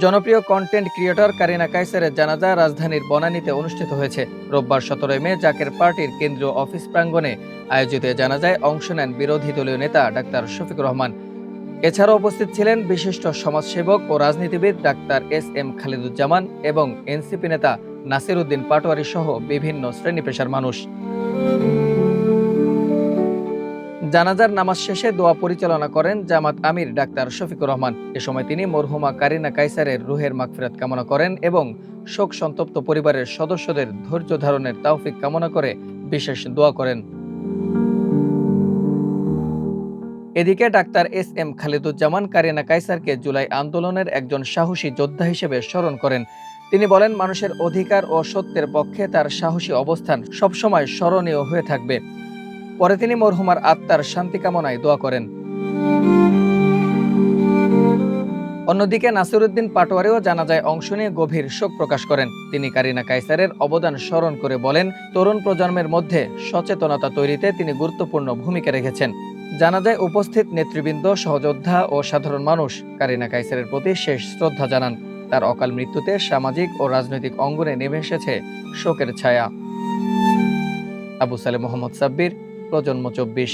জনপ্রিয় content creator Kareena কায়সারের জানাজা রাজধানীর বনানীতে অনুষ্ঠিত হয়েছে। রোববার ১৭ মে জাকের পার্টির কেন্দ্রীয় অফিস প্রাঙ্গণে আয়োজিত জানাজায় অংশ নেন বিরোধী দলীয় নেতা ডাক্তার শফিকুর রহমান। এছাড়াও উপস্থিত ছিলেন বিশিষ্ট সমাজসেবক ও রাজনীতিবিদ ডাক্তার এস.এম. খালিদুজ্জামান এবং এনসিপি নেতা নাসির উদ্দিন পাটোয়ারি সহ বিভিন্ন শ্রেণী পেশার মানুষ। জানাজার নামাজ শেষে দোয়া পরিচালনা করেন জামাত আমির ডাক্তার শফিকুর রহমান। এ সময় তিনি মরহুমা কারিনা কায়সারের রুহের মাগফিরাত কামনা করেন এবং শোক সন্তপ্ত পরিবারের সদস্যদের ধৈর্য ধারণের তৌফিক কামনা করে বিশেষ দোয়া করেন। এদিকে ডাক্তার এস.এম. খালিদুজ্জামান কারিনা কায়সারকে জুলাই আন্দোলনের একজন সাহসী যোদ্ধা হিসেবে স্মরণ করেন। তিনি বলেন, মানুষের অধিকার ও সত্যের পক্ষে তার সাহসী অবস্থান সবসময় স্মরণীয় হয়ে থাকবে। পরে তিনি মরহুমার আত্মার শান্তি কামনায় দোয়া করেন। অন্যদিকে নাসির উদ্দিন পাটোয়ারিও জানাজায় অংশ নিয়ে গভীর শোক প্রকাশ করেন। তিনি কারিনা কায়সারের অবদান স্মরণ করে বলেন, তরুণ প্রজন্মের মধ্যে সচেতনতা তৈরিতে তিনি গুরুত্বপূর্ণ ভূমিকা রেখেছেন। জানাজায় উপস্থিত নেতৃবৃন্দ, সহযোদ্ধা ও সাধারণ মানুষ কারিনা কায়সারের প্রতি শেষ শ্রদ্ধা জানান। তার অকাল মৃত্যুতে সামাজিক ও রাজনৈতিক অঙ্গনে নেমে এসেছে শোকের ছায়া। আবু সালেহ মোহাম্মদ সাব্বির, প্রজন্ম ২৪।